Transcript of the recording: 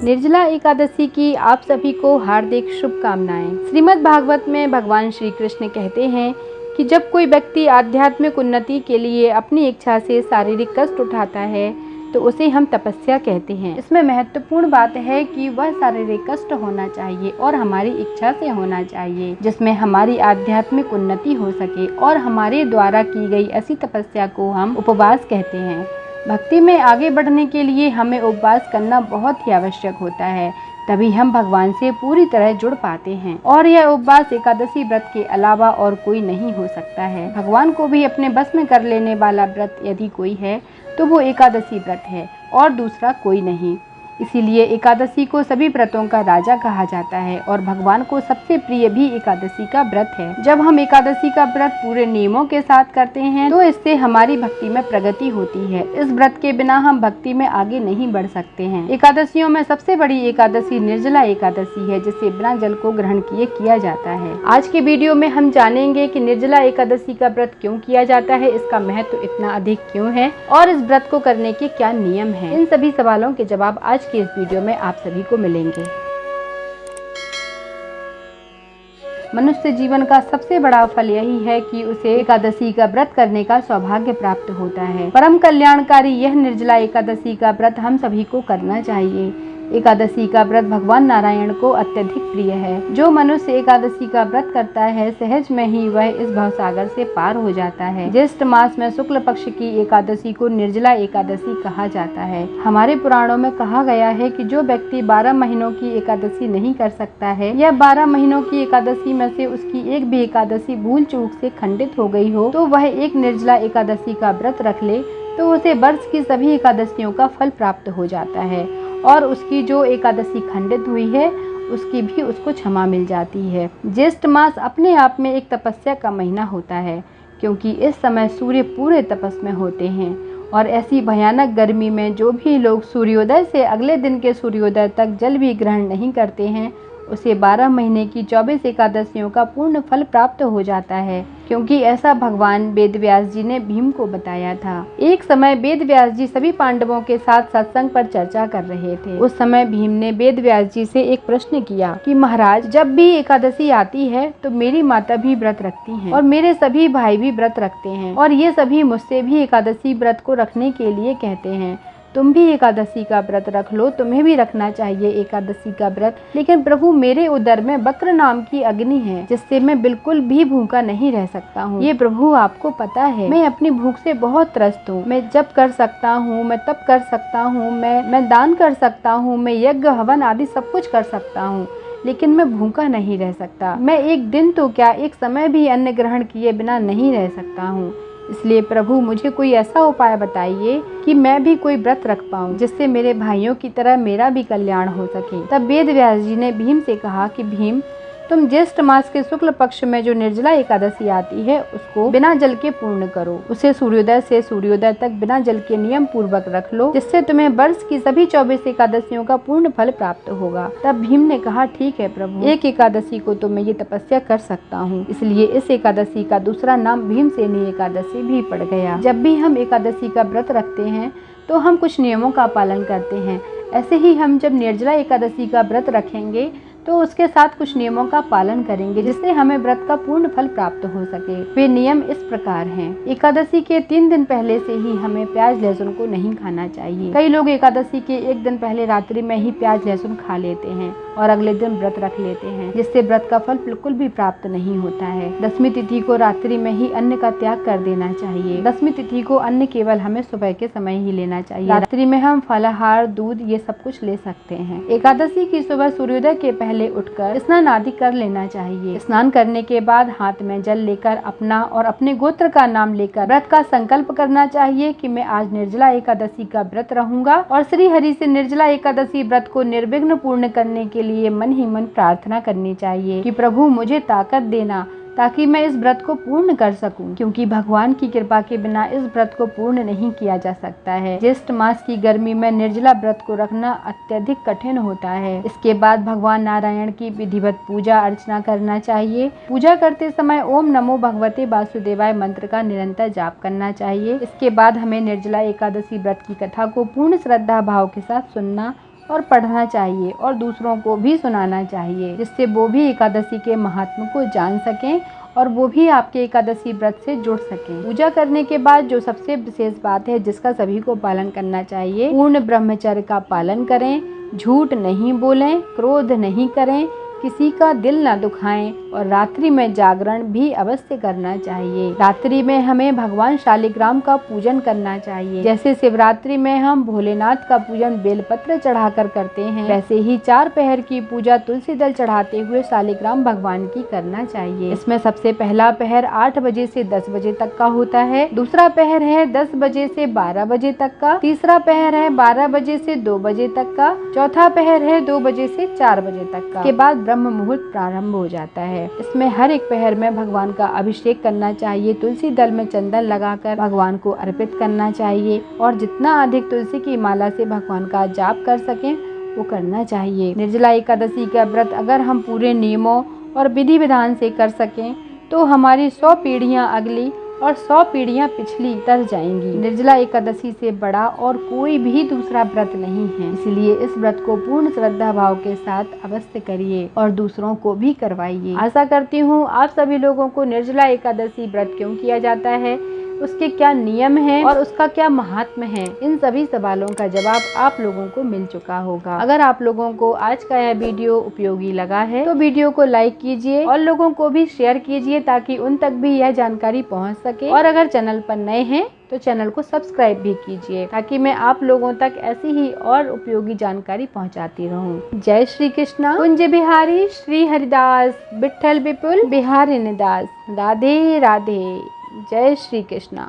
निर्जला एकादशी की आप सभी को हार्दिक शुभकामनाएं। श्रीमद् भागवत में भगवान श्री कृष्ण कहते हैं कि जब कोई व्यक्ति आध्यात्मिक उन्नति के लिए अपनी इच्छा से शारीरिक कष्ट उठाता है तो उसे हम तपस्या कहते हैं। इसमें महत्वपूर्ण बात है कि वह शारीरिक कष्ट होना चाहिए और हमारी इच्छा से होना चाहिए, जिसमें हमारी आध्यात्मिक उन्नति हो सके, और हमारे द्वारा की गई ऐसी तपस्या को हम उपवास कहते हैं। भक्ति में आगे बढ़ने के लिए हमें उपवास करना बहुत ही आवश्यक होता है, तभी हम भगवान से पूरी तरह जुड़ पाते हैं। और यह उपवास एकादशी व्रत के अलावा और कोई नहीं हो सकता है। भगवान को भी अपने बस में कर लेने वाला व्रत यदि कोई है तो वो एकादशी व्रत है और दूसरा कोई नहीं। इसीलिए एकादशी को सभी व्रतों का राजा कहा जाता है और भगवान को सबसे प्रिय भी एकादशी का व्रत है। जब हम एकादशी का व्रत पूरे नियमों के साथ करते हैं तो इससे हमारी भक्ति में प्रगति होती है। इस व्रत के बिना हम भक्ति में आगे नहीं बढ़ सकते हैं। एकादशियों में सबसे बड़ी एकादशी निर्जला एकादशी है, जिसे बिना जल को ग्रहण किए किया जाता है। आज के वीडियो में हम जानेंगे कि निर्जला एकादशी का व्रत क्यों किया जाता है, इसका महत्व इतना अधिक क्यों है और इस व्रत को करने के क्या नियम है। इन सभी सवालों के जवाब आज के इस वीडियो में आप सभी को मिलेंगे। मनुष्य जीवन का सबसे बड़ा फल यही है कि उसे एकादशी का व्रत करने का सौभाग्य प्राप्त होता है। परम कल्याणकारी यह निर्जला एकादशी का व्रत हम सभी को करना चाहिए। एकादशी का व्रत भगवान नारायण को अत्यधिक प्रिय है। जो मनुष्य एकादशी का व्रत करता है सहज में ही वह इस भवसागर से पार हो जाता है। ज्येष्ठ मास में शुक्ल पक्ष की एकादशी को निर्जला एकादशी कहा जाता है। हमारे पुराणों में कहा गया है कि जो व्यक्ति 12 महीनों की एकादशी नहीं कर सकता है या 12 महीनों की एकादशी में से उसकी एक भी एकादशी भूल चूक से खंडित हो गई हो तो वह एक निर्जला एकादशी का व्रत रख ले तो उसे वर्ष की सभी एकादशियों का फल प्राप्त हो जाता है और उसकी जो एकादशी खंडित हुई है उसकी भी उसको क्षमा मिल जाती है। ज्येष्ठ मास अपने आप में एक तपस्या का महीना होता है, क्योंकि इस समय सूर्य पूरे तपस में होते हैं और ऐसी भयानक गर्मी में जो भी लोग सूर्योदय से अगले दिन के सूर्योदय तक जल भी ग्रहण नहीं करते हैं उसे 12 महीने की 24 एकादशियों का पूर्ण फल प्राप्त हो जाता है, क्योंकि ऐसा भगवान वेद व्यास जी ने भीम को बताया था। एक समय वेद व्यास जी सभी पांडवों के साथ सत्संग पर चर्चा कर रहे थे। उस समय भीम ने वेद व्यास जी से एक प्रश्न किया कि महाराज, जब भी एकादशी आती है तो मेरी माता भी व्रत रखती हैं और मेरे सभी भाई भी व्रत रखते हैं और ये सभी मुझसे भी एकादशी व्रत को रखने के लिए कहते हैं। तुम भी एकादशी का व्रत रख लो, तुम्हें भी रखना चाहिए एकादशी का व्रत। लेकिन प्रभु, मेरे उदर में वक्र नाम की अग्नि है जिससे मैं बिल्कुल भी भूखा नहीं रह सकता हूँ। ये प्रभु आपको पता है, मैं अपनी भूख से बहुत त्रस्त हूँ। मैं जप कर सकता हूँ, मैं तप कर सकता हूँ, मैं दान कर सकता हूँ, मैं यज्ञ हवन आदि सब कुछ कर सकता हूँ, लेकिन मैं भूखा नहीं रह सकता। मैं एक दिन तो क्या, एक समय भी अन्न ग्रहण किए बिना नहीं रह सकता हूँ। इसलिए प्रभु, मुझे कोई ऐसा उपाय बताइए कि मैं भी कोई व्रत रख पाऊँ जिससे मेरे भाइयों की तरह मेरा भी कल्याण हो सके। तब वेद व्यास जी ने भीम से कहा कि भीम, तुम ज्येष्ठ मास के शुक्ल पक्ष में जो निर्जला एकादशी आती है उसको बिना जल के पूर्ण करो। उसे सूर्योदय से सूर्योदय तक बिना जल के नियम पूर्वक रख लो, जिससे तुम्हें वर्ष की सभी 24 एकादशियों का पूर्ण फल प्राप्त होगा। तब भीम ने कहा, ठीक है प्रभु, एक एकादशी को तो मैं ये तपस्या कर सकता हूँ। इसलिए इस एकादशी का दूसरा नाम भीमसेनी एकादशी भी पड़ गया। जब भी हम एकादशी का व्रत रखते हैं तो हम कुछ नियमों का पालन करते हैं। ऐसे ही हम जब निर्जला एकादशी का व्रत रखेंगे तो उसके साथ कुछ नियमों का पालन करेंगे जिससे हमें व्रत का पूर्ण फल प्राप्त हो सके। वे नियम इस प्रकार हैं। एकादशी के 3 दिन पहले से ही हमें प्याज लहसुन को नहीं खाना चाहिए। कई लोग एकादशी के 1 दिन पहले रात्रि में ही प्याज लहसुन खा लेते हैं और अगले दिन व्रत रख लेते हैं, जिससे व्रत का फल बिल्कुल भी प्राप्त नहीं होता है। दसवीं तिथि को रात्रि में ही अन्न का त्याग कर देना चाहिए। दसवीं तिथि को अन्न केवल हमें सुबह के समय ही लेना चाहिए। रात्रि में हम फलाहार, दूध ये सब कुछ ले सकते हैं। एकादशी की सुबह सूर्योदय के पहले उठकर स्नान आदि कर लेना चाहिए। स्नान करने के बाद हाथ में जल लेकर अपना और अपने गोत्र का नाम लेकर व्रत का संकल्प करना चाहिए कि मैं आज निर्जला एकादशी का व्रत रहूंगा और श्री हरि से निर्जला एकादशी व्रत को निर्विघ्न पूर्ण करने के लिए मन ही मन प्रार्थना करनी चाहिए कि प्रभु, मुझे ताकत देना ताकि मैं इस व्रत को पूर्ण कर सकूं, क्योंकि भगवान की कृपा के बिना इस व्रत को पूर्ण नहीं किया जा सकता है। ज्येष्ठ मास की गर्मी में निर्जला व्रत को रखना अत्यधिक कठिन होता है। इसके बाद भगवान नारायण की विधिवत पूजा अर्चना करना चाहिए। पूजा करते समय ओम नमो भगवते वासुदेवाय मंत्र का निरंतर जाप करना चाहिए। इसके बाद हमें निर्जला एकादशी व्रत की कथा को पूर्ण श्रद्धा भाव के साथ सुनना और पढ़ना चाहिए और दूसरों को भी सुनाना चाहिए, जिससे वो भी एकादशी के महात्म को जान सकें और वो भी आपके एकादशी व्रत से जुड़ सकें। पूजा करने के बाद जो सबसे विशेष बात है जिसका सभी को पालन करना चाहिए, पूर्ण ब्रह्मचर्य का पालन करें, झूठ नहीं बोलें, क्रोध नहीं करें, किसी का दिल न दुखाएं और रात्रि में जागरण भी अवश्य करना चाहिए। रात्रि में हमें भगवान शालिग्राम का पूजन करना चाहिए। जैसे शिवरात्रि में हम भोलेनाथ का पूजन बेलपत्र चढ़ाकर करते हैं, वैसे ही 4 पहर की पूजा तुलसी दल चढ़ाते हुए शालिग्राम भगवान की करना चाहिए। इसमें सबसे पहला पहर 8 बजे से 10 बजे तक का होता है, दूसरा पहर है 10 बजे से 12 बजे तक का, तीसरा पहर है 12 बजे से 2 बजे तक का, चौथा पहर है 2 बजे से 4 बजे तक का। के बाद ब्रह्म मुहूर्त प्रारंभ हो जाता है। इसमें हर एक पहर में भगवान का अभिषेक करना चाहिए, तुलसी दल में चंदन लगाकर भगवान को अर्पित करना चाहिए और जितना अधिक तुलसी की माला से भगवान का जाप कर सकें वो करना चाहिए। निर्जला एकादशी का व्रत अगर हम पूरे नियमों और विधि विधान से कर सकें तो हमारी 100 पीढ़ियां अगली और 100 पीढ़ियां पिछली तर जाएंगी। निर्जला एकादशी से बड़ा और कोई भी दूसरा व्रत नहीं है, इसलिए इस व्रत को पूर्ण श्रद्धा भाव के साथ अवश्य करिए और दूसरों को भी करवाइए। आशा करती हूँ आप सभी लोगों को निर्जला एकादशी व्रत क्यों किया जाता है, उसके क्या नियम हैं और उसका क्या महात्म्य है, इन सभी सवालों का जवाब आप लोगों को मिल चुका होगा। अगर आप लोगों को आज का यह वीडियो उपयोगी लगा है तो वीडियो को लाइक कीजिए और लोगों को भी शेयर कीजिए ताकि उन तक भी यह जानकारी पहुंच सके। और अगर चैनल पर नए हैं तो चैनल को सब्सक्राइब भी कीजिए ताकि मैं आप लोगों तक ऐसी ही और उपयोगी जानकारी पहुंचाती रहूं। जय श्री कृष्णा। कुंज बिहारी श्री हरिदास विठ्ठल विपुल बिहारी निदास। राधे राधे। जय श्री कृष्णा।